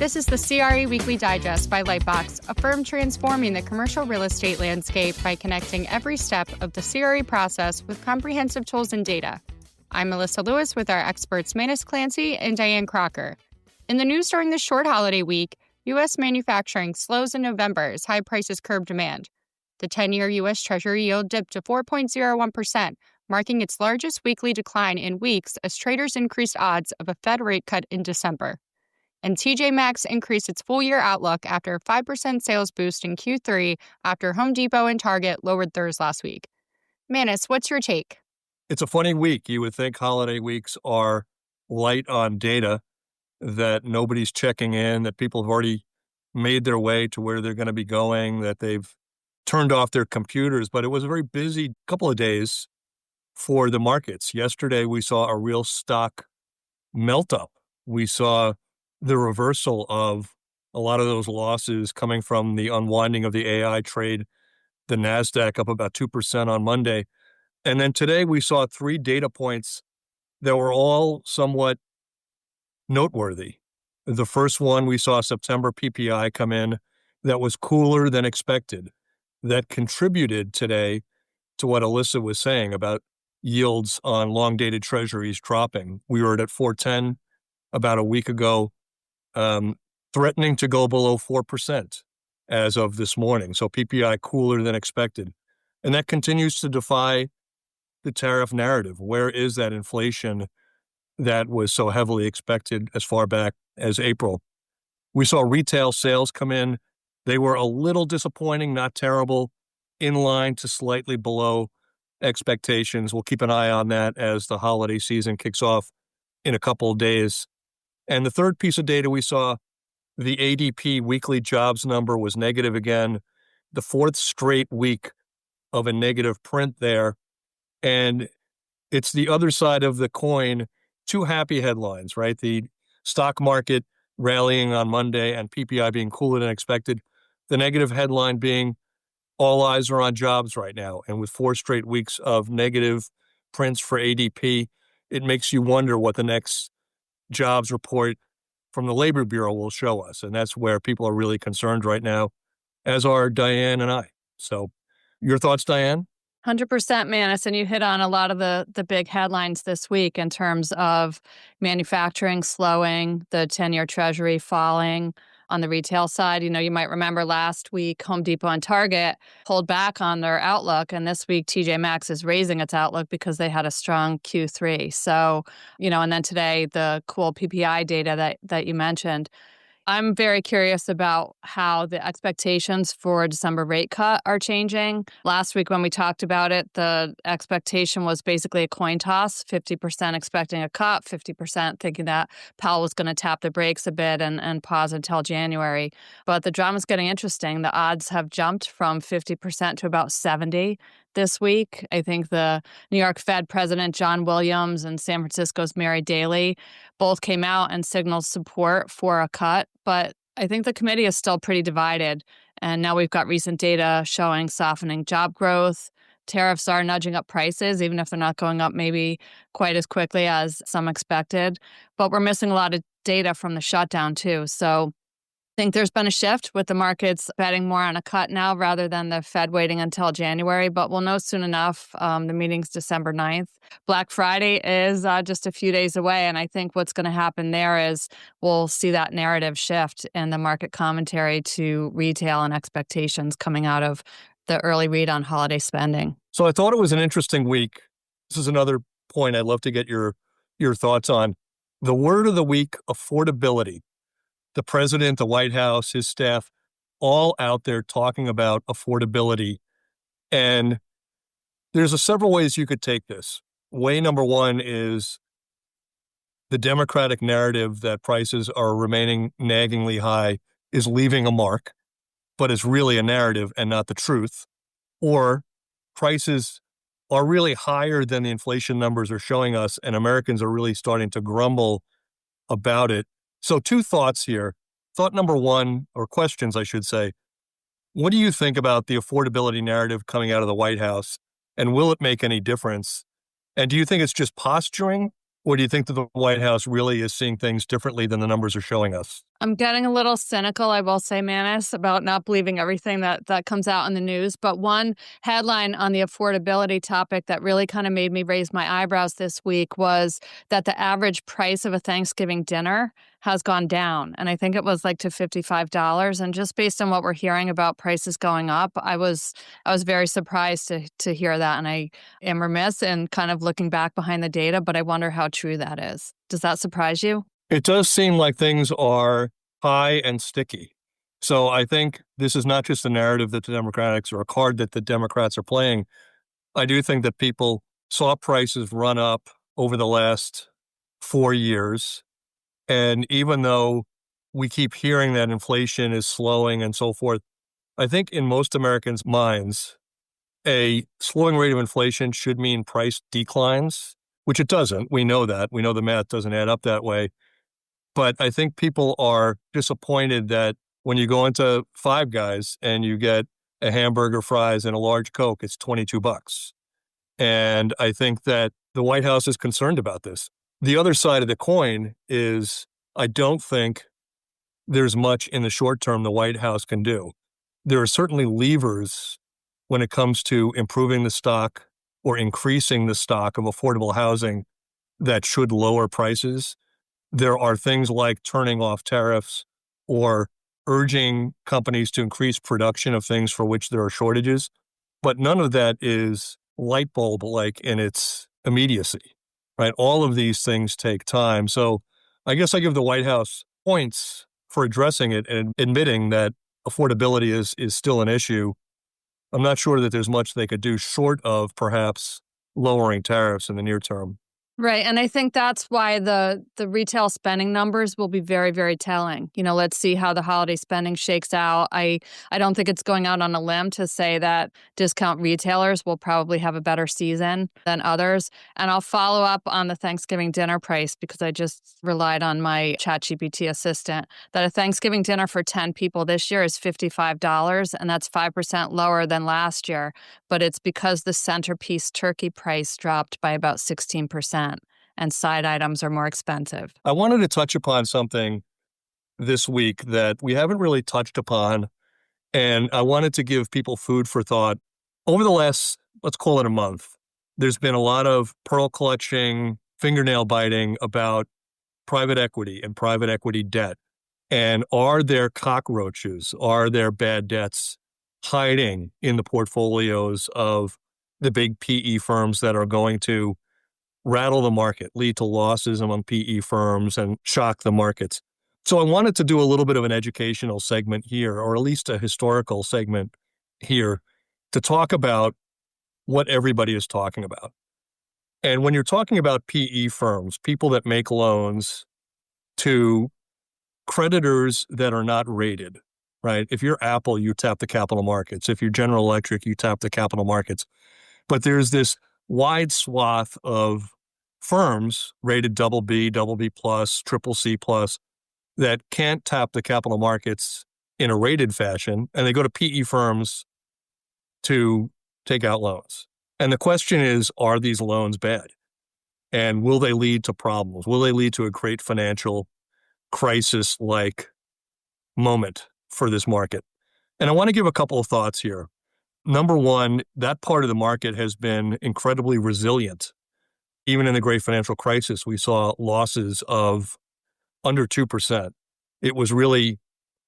This is the CRE Weekly Digest by LightBox, a firm transforming the commercial real estate landscape by connecting every step of the CRE process with comprehensive tools and data. I'm Melissa Lewis with our experts Manus, Clancy, and Dianne Crocker. In the news during this short holiday week, U.S. manufacturing slows in November as high prices curb demand. The 10-year U.S. Treasury yield dipped to 4.01%, marking its largest weekly decline in weeks as traders increased odds of a Fed rate cut in December. And TJ Maxx increased its full-year outlook after a 5% sales boost in Q3 after Home Depot and Target lowered theirs last week. Manus, what's your take? It's a funny week. You would think holiday weeks are light on data, that nobody's checking in, that people have already made their way to where they're going to be going, that they've turned off their computers. But it was a very busy couple of days for the markets. Yesterday, we saw a real stock melt-up. We saw the reversal of a lot of those losses coming from the unwinding of the AI trade, the NASDAQ up about 2% on Monday. And then today we saw three data points that were all somewhat noteworthy. The first one, we saw September PPI come in that was cooler than expected, that contributed today to what Alyssa was saying about yields on long-dated treasuries dropping. We were at 410 about a week ago, threatening to go below 4% as of this morning. So PPI cooler than expected. And that continues to defy the tariff narrative. Where is that inflation that was so heavily expected as far back as April? We saw retail sales come in. They were a little disappointing, not terrible, in line to slightly below expectations. We'll keep an eye on that as the holiday season kicks off in a couple of days. And the third piece of data we saw, the ADP weekly jobs number was negative again, the fourth straight week of a negative print there. And it's the other side of the coin, two happy headlines, right? The stock market rallying on Monday and PPI being cooler than expected. The negative headline being all eyes are on jobs right now. And with four straight weeks of negative prints for ADP, it makes you wonder what the next jobs report from the Labor Bureau will show us. And that's where people are really concerned right now, as are Dianne and I. So your thoughts, Dianne? 100% Manus, and you hit on a lot of the big headlines this week in terms of manufacturing slowing, the 10-year Treasury falling. On the retail side, you might remember last week, Home Depot and Target pulled back on their outlook. And this week, TJ Maxx is raising its outlook because they had a strong Q3. So, and then today, the cool PPI data that you mentioned. I'm very curious about how the expectations for December rate cut are changing. Last week when we talked about it, the expectation was basically a coin toss, 50% expecting a cut, 50% thinking that Powell was going to tap the brakes a bit and pause until January. But the drama's getting interesting. The odds have jumped from 50% to about 70% this week. I think the New York Fed President John Williams and San Francisco's Mary Daly both came out and signaled support for a cut. But I think the committee is still pretty divided. And now we've got recent data showing softening job growth. Tariffs are nudging up prices, even if they're not going up maybe quite as quickly as some expected. But we're missing a lot of data from the shutdown, too. So I think there's been a shift with the markets betting more on a cut now rather than the Fed waiting until January, but we'll know soon enough. The meeting's December 9th. Black Friday is just a few days away, and I think what's going to happen there is we'll see that narrative shift in the market commentary to retail and expectations coming out of the early read on holiday spending. So I thought it was an interesting week. This is another point I'd love to get your thoughts on. The word of the week, affordability. The president, the White House, his staff, all out there talking about affordability. And there's several ways you could take this. Way number one is the Democratic narrative that prices are remaining naggingly high is leaving a mark, but it's really a narrative and not the truth. Or prices are really higher than the inflation numbers are showing us, and Americans are really starting to grumble about it. So two thoughts here. Thought number one, or questions I should say, what do you think about the affordability narrative coming out of the White House, and will it make any difference? And do you think it's just posturing, Or do you think that the White House really is seeing things differently than the numbers are showing us? I'm getting a little cynical, I will say, Manus, about not believing everything that comes out in the news. But one headline on the affordability topic that really kind of made me raise my eyebrows this week was that the average price of a Thanksgiving dinner has gone down. And I think it was like to $55. And just based on what we're hearing about prices going up, I was very surprised to hear that. And I am remiss in kind of looking back behind the data, but I wonder how true that is. Does that surprise you? It does seem like things are high and sticky. So I think this is not just a narrative that the Democrats or a card that the Democrats are playing. I do think that people saw prices run up over the last 4 years. And even though we keep hearing that inflation is slowing and so forth, I think in most Americans' minds, a slowing rate of inflation should mean price declines, which it doesn't. We know that. We know the math doesn't add up that way. But I think people are disappointed that when you go into Five Guys and you get a hamburger, fries, and a large Coke, it's $22. And I think that the White House is concerned about this. The other side of the coin is I don't think there's much in the short term the White House can do. There are certainly levers when it comes to improving the stock or increasing the stock of affordable housing that should lower prices. There are things like turning off tariffs or urging companies to increase production of things for which there are shortages. But none of that is light bulb-like in its immediacy, right? All of these things take time. So I guess I give the White House points for addressing it and admitting that affordability is still an issue. I'm not sure that there's much they could do short of perhaps lowering tariffs in the near term. Right. And I think that's why the retail spending numbers will be very, very telling. Let's see how the holiday spending shakes out. I don't think it's going out on a limb to say that discount retailers will probably have a better season than others. And I'll follow up on the Thanksgiving dinner price because I just relied on my ChatGPT assistant that a Thanksgiving dinner for 10 people this year is $55, and that's 5% lower than last year. But it's because the centerpiece turkey price dropped by about 16%. And side items are more expensive. I wanted to touch upon something this week that we haven't really touched upon, and I wanted to give people food for thought. Over the last, let's call it a month, there's been a lot of pearl clutching, fingernail biting about private equity and private equity debt. And are there cockroaches? Are there bad debts hiding in the portfolios of the big PE firms that are going to rattle the market, lead to losses among PE firms, and shock the markets? So I wanted to do a little bit of an educational segment here, or at least a historical segment here, to talk about what everybody is talking about. And when you're talking about PE firms, people that make loans to creditors that are not rated, right? If you're Apple, you tap the capital markets. If you're General Electric, you tap the capital markets. But there's this wide swath of firms rated BB, BB+, CCC+, that can't tap the capital markets in a rated fashion, and they go to PE firms to take out loans. And the question is, are these loans bad? And will they lead to problems? Will they lead to a great financial crisis-like moment for this market? And I want to give a couple of thoughts here. Number one, that part of the market has been incredibly resilient. Even in the great financial crisis, we saw losses of under 2%. It was really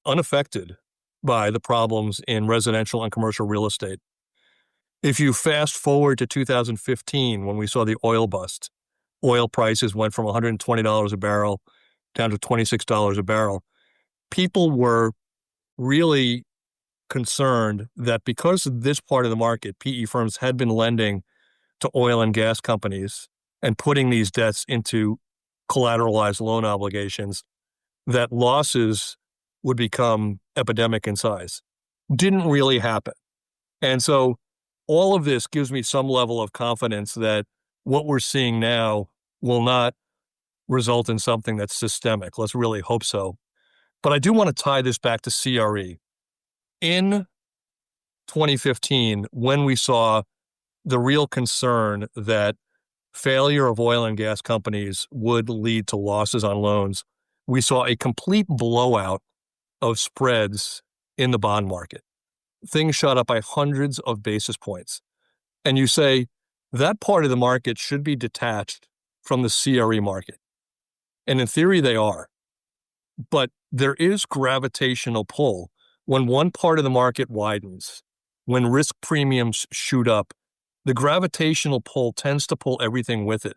unaffected by the problems in residential and commercial real estate. If you fast forward to 2015, when we saw the oil bust, oil prices went from $120 a barrel down to $26 a barrel. People were really concerned that because of this part of the market, PE firms had been lending to oil and gas companies and putting these debts into collateralized loan obligations, that losses would become epidemic in size. Didn't really happen. And so all of this gives me some level of confidence that what we're seeing now will not result in something that's systemic. Let's really hope so. But I do want to tie this back to CRE. In 2015, when we saw the real concern that failure of oil and gas companies would lead to losses on loans, we saw a complete blowout of spreads in the bond market. Things shot up by hundreds of basis points. And you say that part of the market should be detached from the CRE market. And in theory, they are. But there is gravitational pull. When one part of the market widens, when risk premiums shoot up, the gravitational pull tends to pull everything with it.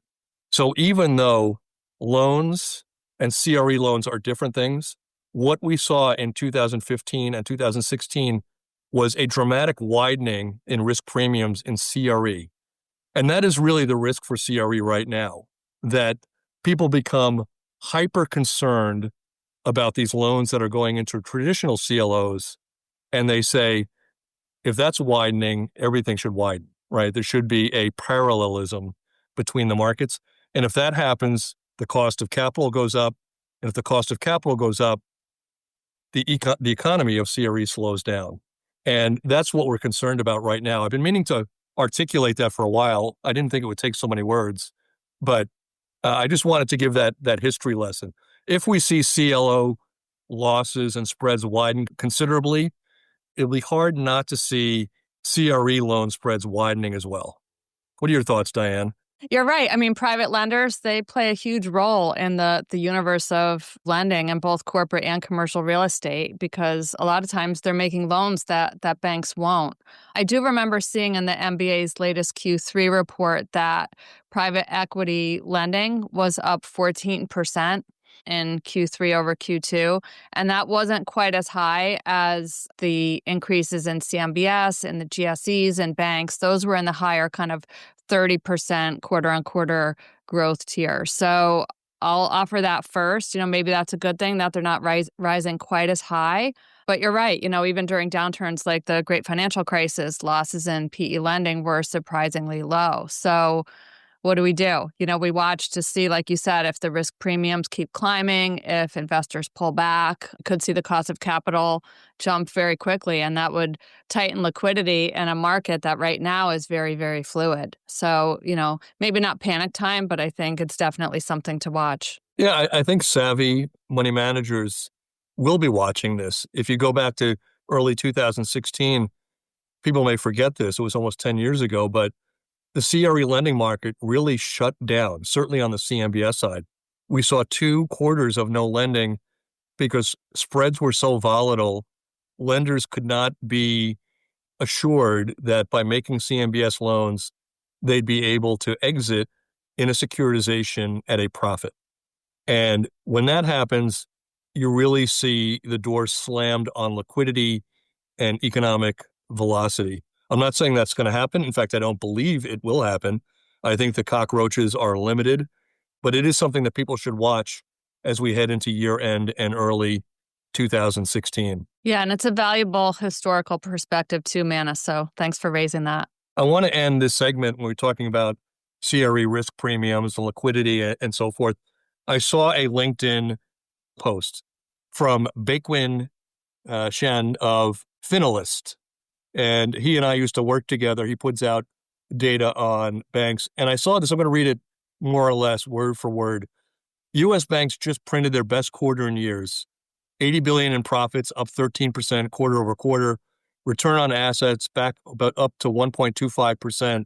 So even though loans and CRE loans are different things, what we saw in 2015 and 2016 was a dramatic widening in risk premiums in CRE. And that is really the risk for CRE right now, that people become hyper concerned about these loans that are going into traditional CLOs. And they say, if that's widening, everything should widen, right? There should be a parallelism between the markets. And if that happens, the cost of capital goes up. And if the cost of capital goes up, the economy of CRE slows down. And that's what we're concerned about right now. I've been meaning to articulate that for a while. I didn't think it would take so many words, but I just wanted to give that history lesson. If we see CLO losses and spreads widen considerably, it'll be hard not to see CRE loan spreads widening as well. What are your thoughts, Dianne? You're right. I mean, private lenders, they play a huge role in the universe of lending in both corporate and commercial real estate, because a lot of times they're making loans that banks won't. I do remember seeing in the MBA's latest Q3 report that private equity lending was up 14% in Q3 over Q2. And that wasn't quite as high as the increases in CMBS and the GSEs and banks. Those were in the higher kind of 30% quarter-on-quarter growth tier. So I'll offer that first. Maybe that's a good thing that they're not rising quite as high. But you're right. Even during downturns like the Great Financial Crisis, losses in PE lending were surprisingly low. So what do? We watch to see, like you said, if the risk premiums keep climbing, if investors pull back, could see the cost of capital jump very quickly, and that would tighten liquidity in a market that right now is very, very fluid. So, maybe not panic time, but I think it's definitely something to watch. Yeah, I think savvy money managers will be watching this. If you go back to early 2016, people may forget this. It was almost 10 years ago, but the CRE lending market really shut down, certainly on the CMBS side. We saw 2 quarters of no lending because spreads were so volatile. Lenders could not be assured that by making CMBS loans, they'd be able to exit in a securitization at a profit. And when that happens, you really see the door slammed on liquidity and economic velocity. I'm not saying that's going to happen. In fact, I don't believe it will happen. I think the cockroaches are limited, but it is something that people should watch as we head into year end and early 2016. Yeah, and it's a valuable historical perspective too, Manus. So thanks for raising that. I want to end this segment when we're talking about CRE risk premiums and liquidity and so forth. I saw a LinkedIn post from Baekwin Shen of Finalist. And he and I used to work together. He puts out data on banks. And I saw this. I'm going to read it more or less word for word. U.S. banks just printed their best quarter in years. $80 billion in profits, up 13% quarter over quarter. Return on assets back about up to 1.25%.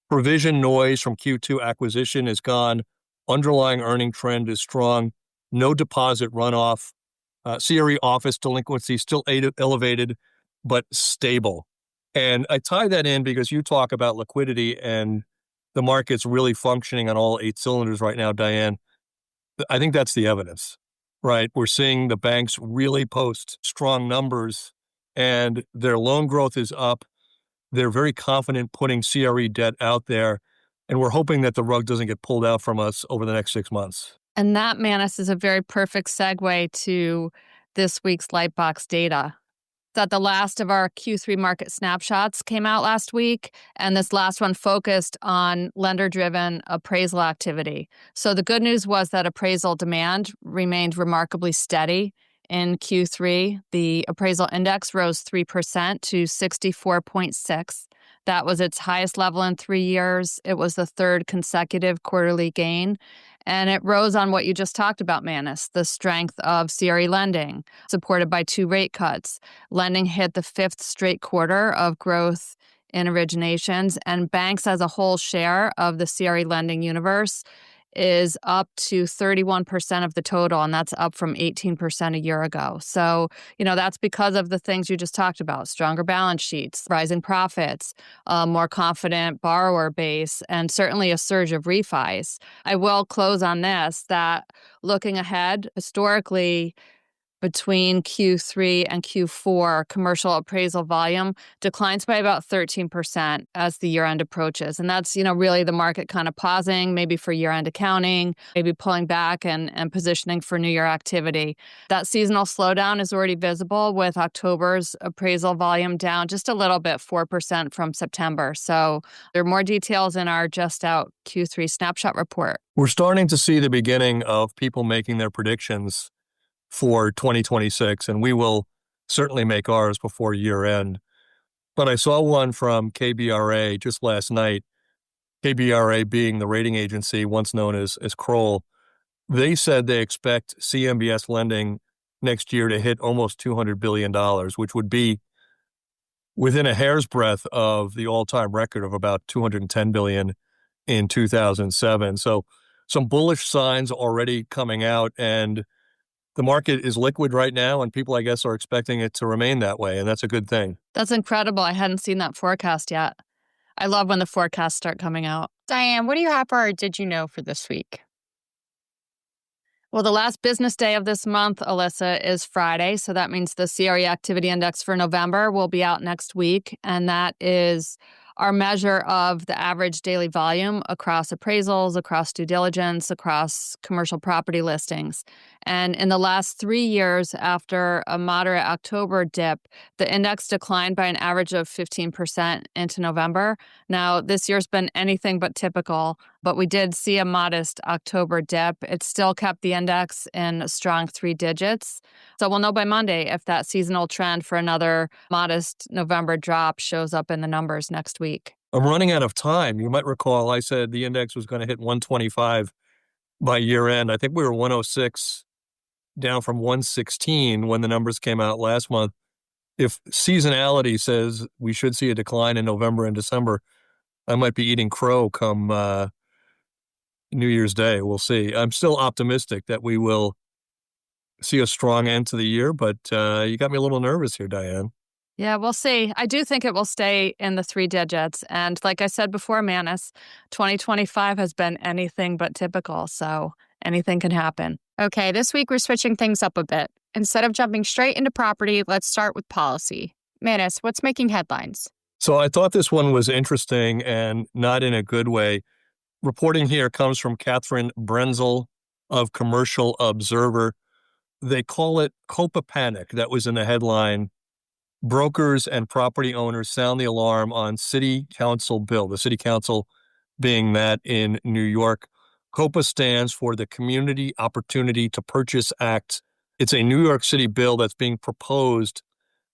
Provision noise from Q2 acquisition is gone. Underlying earning trend is strong. No deposit runoff. CRE office delinquency still elevated, but stable. And I tie that in because you talk about liquidity and the market's really functioning on all 8 cylinders right now, Dianne. I think that's the evidence, right? We're seeing the banks really post strong numbers and their loan growth is up. They're very confident putting CRE debt out there. And we're hoping that the rug doesn't get pulled out from us over the next 6 months. And that, Manus, is a very perfect segue to this week's LightBox data. That the last of our Q3 market snapshots came out last week, and this last one focused on lender-driven appraisal activity. So the good news was that appraisal demand remained remarkably steady in Q3. The appraisal index rose 3% to 64.6. That was its highest level in 3 years. It was the third consecutive quarterly gain. And it rose on what you just talked about, Manus, the strength of CRE lending, supported by 2 rate cuts. Lending hit the 5th straight quarter of growth in originations, and banks as a whole share of the CRE lending universe is up to 31% of the total, and that's up from 18% a year ago. So, that's because of the things you just talked about: stronger balance sheets, rising profits, a more confident borrower base, and certainly a surge of refis. I will close on this, that looking ahead, historically, between Q3 and Q4, commercial appraisal volume declines by about 13% as the year-end approaches. And that's, really the market kind of pausing, maybe for year-end accounting, maybe pulling back and positioning for new year activity. That seasonal slowdown is already visible, with October's appraisal volume down just a little bit, 4% from September. So there are more details in our just-out Q3 snapshot report. We're starting to see the beginning of people making their predictions for 2026, and we will certainly make ours before year end. But I saw one from KBRA just last night, KBRA being the rating agency once known as Kroll. They said they expect CMBS lending next year to hit almost $200 billion, which would be within a hair's breadth of the all-time record of about $210 billion in 2007. So some bullish signs already coming out, and the market is liquid right now, and people, I guess, are expecting it to remain that way, and that's a good thing. That's incredible. I hadn't seen that forecast yet. I love when the forecasts start coming out. Dianne, what do you have for our Did You Know for this week? Well, the last business day of this month, Alyssa, is Friday. So that means the CRE Activity Index for November will be out next week. And that is our measure of the average daily volume across appraisals, across due diligence, across commercial property listings. And in the last 3 years, after a moderate October dip, the index declined by an average of 15% into November. Now, this year's been anything but typical, but we did see a modest October dip. It still kept the index in a strong 3 digits. So we'll know by Monday if that seasonal trend for another modest November drop shows up in the numbers next week. I'm running out of time. You might recall I said the index was going to hit 125 by year end. I think we were 106, down from 116 when the numbers came out last month. If seasonality says we should see a decline in November and December, I might be eating crow come New Year's Day. We'll see. I'm still optimistic that we will see a strong end to the year, but you got me a little nervous here, Dianne. Yeah, we'll see. I do think it will stay in the 3 digits. And like I said before, Manus, 2025 has been anything but typical, so anything can happen. Okay, this week we're switching things up a bit. Instead of jumping straight into property, let's start with policy. Manus, what's making headlines? So I thought this one was interesting and not in a good way. Reporting here comes from Catherine Brenzel of Commercial Observer. They call it COPA panic. That was in the headline. Brokers and property owners sound the alarm on city council bill, the city council being that in New York. COPA stands for the Community Opportunity to Purchase Act. It's a New York City bill that's being proposed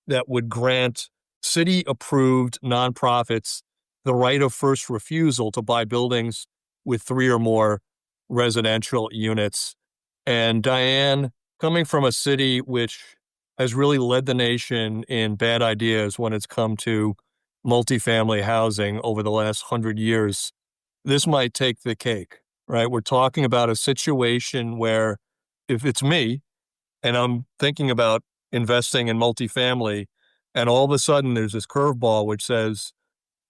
that would grant city-approved nonprofits the right of first refusal to buy buildings with 3 or more residential units. And Dianne, coming from a city which has really led the nation in bad ideas when it's come to multifamily housing over the last 100 years, this might take the cake, right? We're talking about a situation where if it's me and I'm thinking about investing in multifamily, and all of a sudden there's this curveball which says,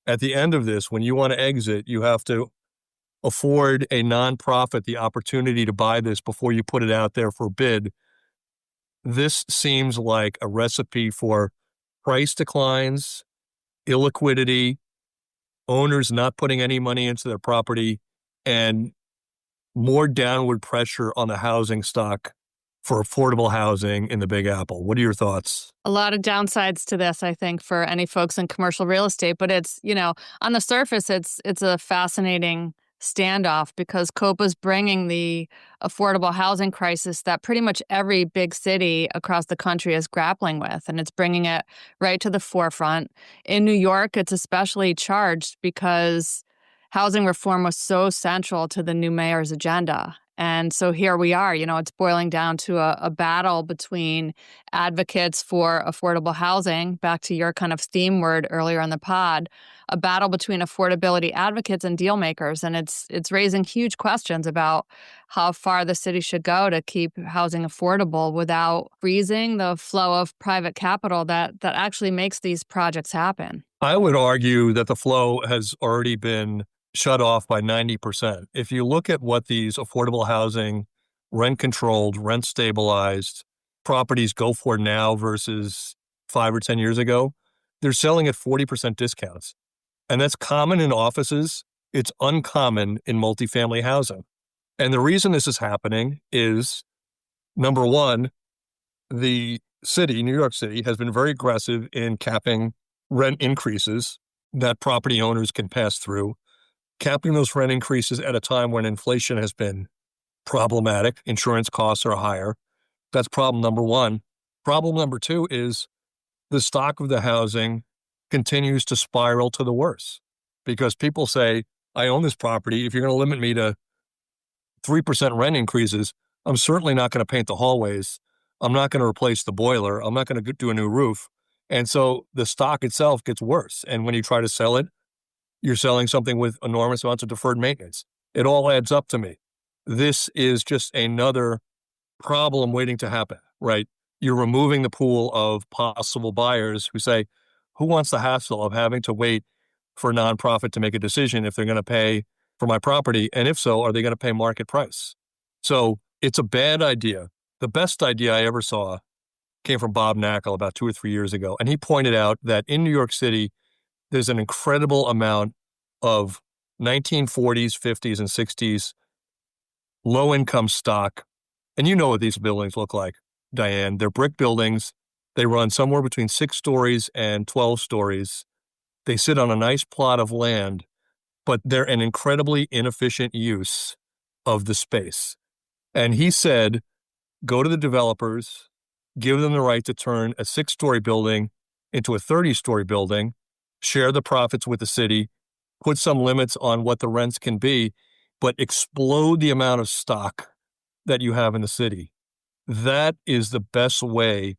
at the end of this, when you want to exit, you have to afford a nonprofit the opportunity to buy this before you put it out there for bid. This seems like a recipe for price declines, illiquidity, owners not putting any money into their property, and more downward pressure on the housing stock for affordable housing in the Big Apple. What are your thoughts? A lot of downsides to this, I think, for any folks in commercial real estate, but it's, on the surface, it's a fascinating standoff because COPA is bringing the affordable housing crisis that pretty much every big city across the country is grappling with, and it's bringing it right to the forefront. In New York, it's especially charged because housing reform was so central to the new mayor's agenda. And so here we are, it's boiling down to a battle between advocates for affordable housing, back to your kind of theme word earlier in the pod, a battle between affordability advocates and deal makers. And it's raising huge questions about how far the city should go to keep housing affordable without freezing the flow of private capital that actually makes these projects happen. I would argue that the flow has already been shut off by 90%. If you look at what these affordable housing, rent-controlled, rent-stabilized properties go for now versus 5 or 10 years ago, they're selling at 40% discounts. And that's common in offices. It's uncommon in multifamily housing. And the reason this is happening is, number one, the city, New York City, has been very aggressive in capping rent increases that property owners can pass through, capping those rent increases at a time when inflation has been problematic. Insurance costs are higher. That's problem number one. Problem number two is the stock of the housing continues to spiral to the worse because people say, I own this property. If you're going to limit me to 3% rent increases, I'm certainly not going to paint the hallways. I'm not going to replace the boiler. I'm not going to do a new roof. And so the stock itself gets worse. And when you try to sell it, you're selling something with enormous amounts of deferred maintenance. It all adds up to me. This is just another problem waiting to happen, right? You're removing the pool of possible buyers who say, who wants the hassle of having to wait for a nonprofit to make a decision if they're going to pay for my property? And if so, are they going to pay market price? So it's a bad idea. The best idea I ever saw came from Bob Knakal about 2 or 3 years ago. And he pointed out that in New York City, there's an incredible amount of 1940s, 50s, and 60s low-income stock. And you know what these buildings look like, Dianne. They're brick buildings. They run somewhere between 6 stories and 12 stories. They sit on a nice plot of land, but they're an incredibly inefficient use of the space. And he said, go to the developers, give them the right to turn a 6-story building into a 30-story building, share the profits with the city, put some limits on what the rents can be, but explode the amount of stock that you have in the city. That is the best way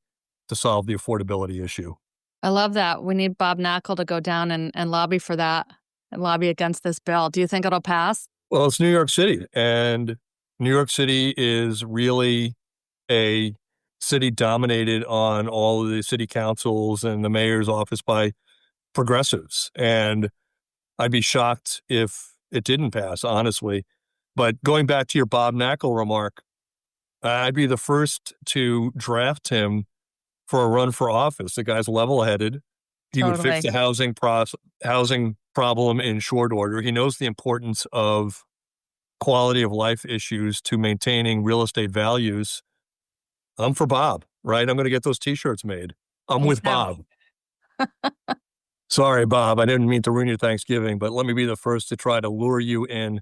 to solve the affordability issue. I love that. We need Bob Knakal to go down and lobby for that and lobby against this bill. Do you think it'll pass? Well, it's New York City, and New York City is really a city dominated on all of the city councils and the mayor's office by progressives. And I'd be shocked if it didn't pass, honestly. But going back to your Bob Knakal remark, I'd be the first to draft him for a run for office. The guy's level-headed. He would fix the housing problem in short order. He knows the importance of quality of life issues to maintaining real estate values. I'm for Bob, right? I'm going to get those T-shirts made. I'm with Bob. Sorry, Bob, I didn't mean to ruin your Thanksgiving, but let me be the first to try to lure you in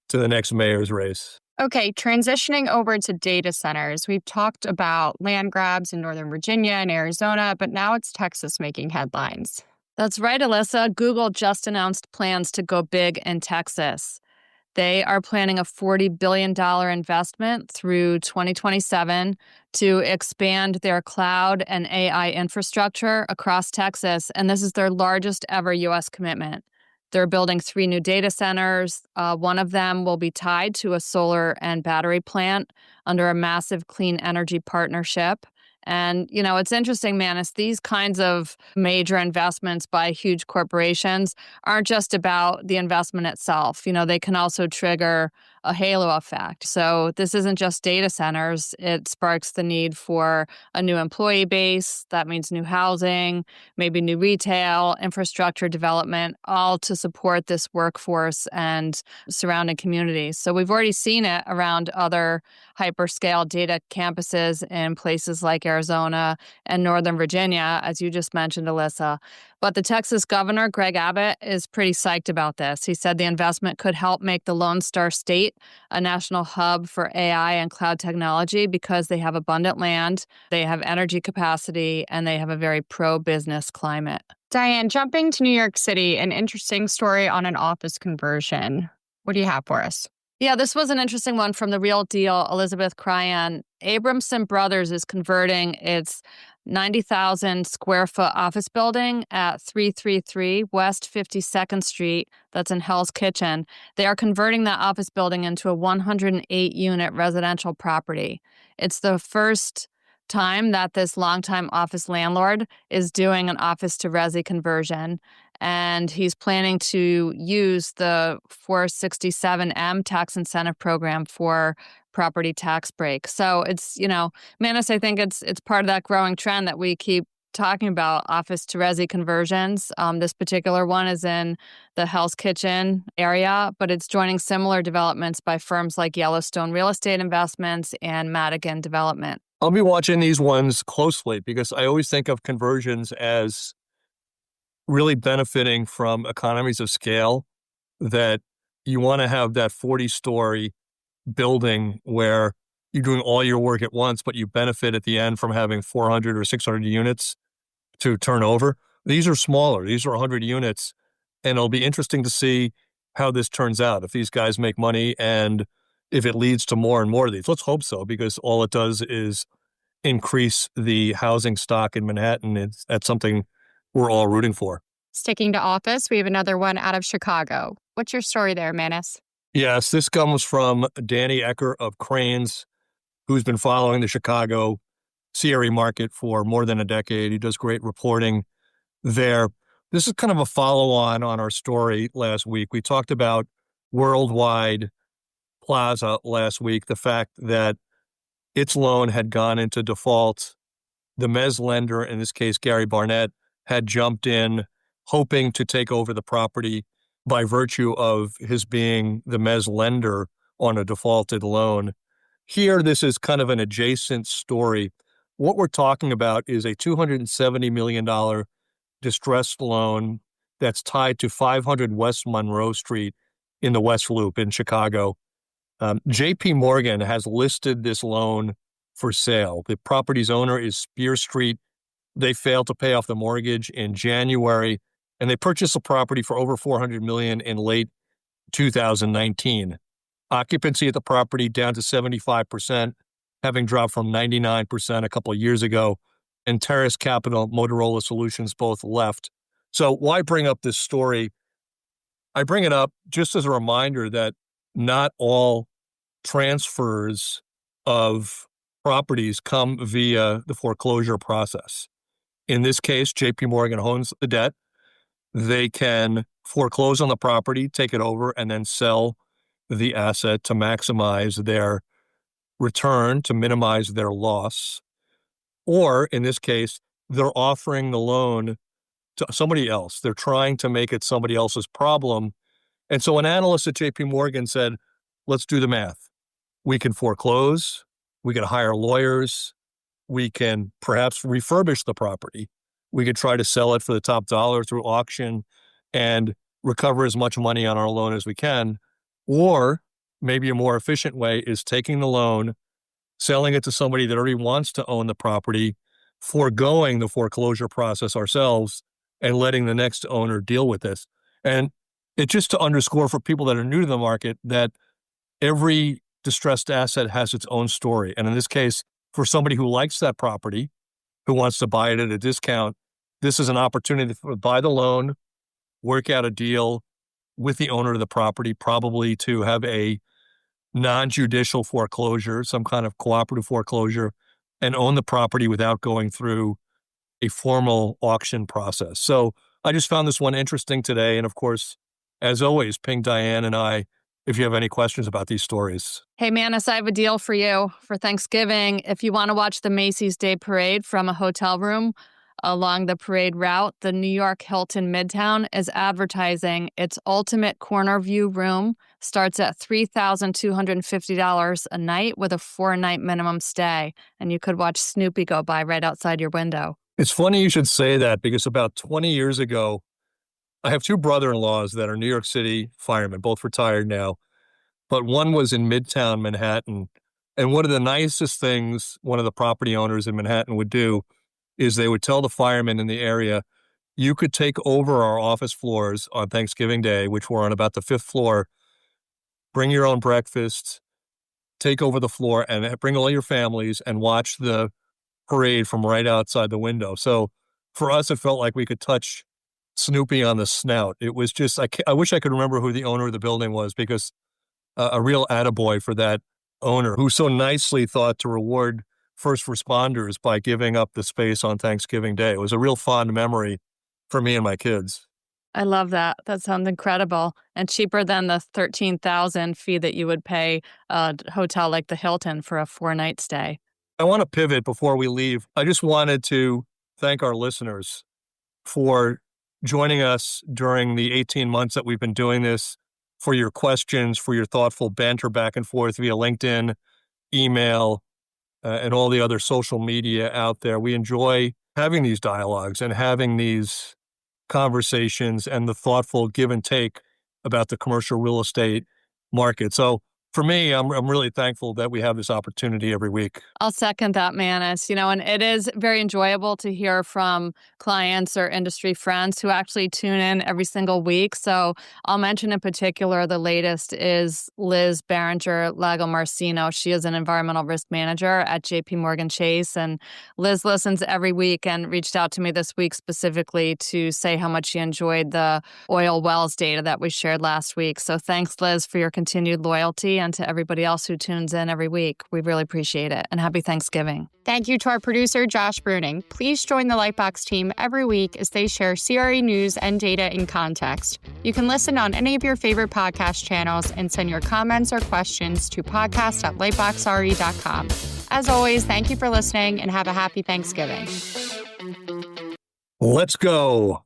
to the next mayor's race. Okay, transitioning over to data centers. We've talked about land grabs in Northern Virginia and Arizona, but now it's Texas making headlines. That's right, Alyssa. Google just announced plans to go big in Texas. They are planning a $40 billion investment through 2027 to expand their cloud and AI infrastructure across Texas, and this is their largest ever U.S. commitment. They're building 3 new data centers. One of them will be tied to a solar and battery plant under a massive clean energy partnership. And, it's interesting, Manus, these kinds of major investments by huge corporations aren't just about the investment itself. They can also trigger a halo effect. So this isn't just data centers. It sparks the need for a new employee base. That means new housing, maybe new retail, infrastructure development, all to support this workforce and surrounding communities. So we've already seen it around other hyperscale data campuses in places like Arizona and Northern Virginia, as you just mentioned, Alyssa. But the Texas governor, Greg Abbott, is pretty psyched about this. He said the investment could help make the Lone Star State a national hub for AI and cloud technology because they have abundant land, they have energy capacity, and they have a very pro-business climate. Dianne, jumping to New York City, an interesting story on an office conversion. What do you have for us? Yeah, this was an interesting one from The Real Deal. Elizabeth Cryan. Abramson Brothers is converting its 90,000 square foot office building at 333 West 52nd Street. That's in Hell's Kitchen. They are converting that office building into a 108 unit residential property. It's the first time that this longtime office landlord is doing an office-to-resi conversion. And he's planning to use the 467M tax incentive program for property tax break. So it's, Manus, I think it's part of that growing trend that we keep talking about, office to resi conversions. This particular one is in the Hell's Kitchen area, but it's joining similar developments by firms like Yellowstone Real Estate Investments and Madigan Development. I'll be watching these ones closely because I always think of conversions as really benefiting from economies of scale, that you want to have that 40-story building where you're doing all your work at once, but you benefit at the end from having 400 or 600 units to turn over. These are smaller. These are 100 units. And it'll be interesting to see how this turns out, if these guys make money and if it leads to more and more of these. Let's hope so, because all it does is increase the housing stock in Manhattan. That's something we're all rooting for. Sticking to office, we have another one out of Chicago. What's your story there, Manus? Yes, this comes from Danny Ecker of Cranes, who's been following the Chicago CRE market for more than a decade. He does great reporting there. This is kind of a follow-on on our story last week. We talked about Worldwide Plaza last week, the fact that its loan had gone into default. The mezz lender, in this case, Gary Barnett, had jumped in, hoping to take over the property by virtue of his being the mezz lender on a defaulted loan. Here, this is kind of an adjacent story. What we're talking about is a $270 million distressed loan that's tied to 500 West Monroe Street in the West Loop in Chicago. JP Morgan has listed this loan for sale. The property's owner is Spear Street. They failed to pay off the mortgage in January, and they purchased the property for over $400 million in late 2019. Occupancy at the property down to 75%, having dropped from 99% a couple of years ago, and Terrace Capital, Motorola Solutions both left. So why bring up this story? I bring it up just as a reminder that not all transfers of properties come via the foreclosure process. In this case, JP Morgan owns the debt. They can foreclose on the property, take it over, and then sell the asset to maximize their return, to minimize their loss. Or in this case, they're offering the loan to somebody else. They're trying to make it somebody else's problem. And so an analyst at JP Morgan said, let's do the math. We can foreclose, we can hire lawyers, we can perhaps refurbish the property. We could try to sell it for the top dollar through auction and recover as much money on our loan as we can. Or maybe a more efficient way is taking the loan, selling it to somebody that already wants to own the property, foregoing the foreclosure process ourselves, and letting the next owner deal with this. And it's just to underscore for people that are new to the market that every distressed asset has its own story. And in this case, for somebody who likes that property, who wants to buy it at a discount, this is an opportunity to buy the loan, work out a deal with the owner of the property, probably to have a non-judicial foreclosure, some kind of cooperative foreclosure, and own the property without going through a formal auction process. So I just found this one interesting today. And of course, as always, ping Dianne and I if you have any questions about these stories. Hey, Manus, I have a deal for you for Thanksgiving. If you want to watch the Macy's Day Parade from a hotel room, along the parade route, the New York Hilton Midtown is advertising its ultimate corner view room. Starts at $3,250 a night with a 4-night minimum stay. And you could watch Snoopy go by right outside your window. It's funny you should say that because about 20 years ago, I have two brother-in-laws that are New York City firemen, both retired now. But one was in Midtown Manhattan. And one of the nicest things one of the property owners in Manhattan would do is they would tell the firemen in the area, you could take over our office floors on Thanksgiving Day, which we're on about the 5th floor, bring your own breakfast, take over the floor, and bring all your families and watch the parade from right outside the window. So for us, it felt like we could touch Snoopy on the snout. It was just, I wish I could remember who the owner of the building was, because a real attaboy for that owner who so nicely thought to reward first responders by giving up the space on Thanksgiving Day. It was a real fond memory for me and my kids. I love that. That sounds incredible and cheaper than the $13,000 fee that you would pay a hotel like the Hilton for a 4-night stay. I want to pivot before we leave. I just wanted to thank our listeners for joining us during the 18 months that we've been doing this, for your questions, for your thoughtful banter back and forth via LinkedIn, email, and all the other social media out there. We enjoy having these dialogues and having these conversations and the thoughtful give and take about the commercial real estate market. So for me, I'm really thankful that we have this opportunity every week. I'll second that, Manus. And it is very enjoyable to hear from clients or industry friends who actually tune in every single week. So I'll mention in particular, the latest is Liz Barringer-Lago-Marcino. She is an environmental risk manager at JP Morgan Chase. And Liz listens every week and reached out to me this week specifically to say how much she enjoyed the oil wells data that we shared last week. So thanks, Liz, for your continued loyalty, and to everybody else who tunes in every week. We really appreciate it. And happy Thanksgiving. Thank you to our producer, Josh Bruning. Please join the Lightbox team every week as they share CRE news and data in context. You can listen on any of your favorite podcast channels and send your comments or questions to podcast@lightboxre.com. As always, thank you for listening and have a happy Thanksgiving. Let's go.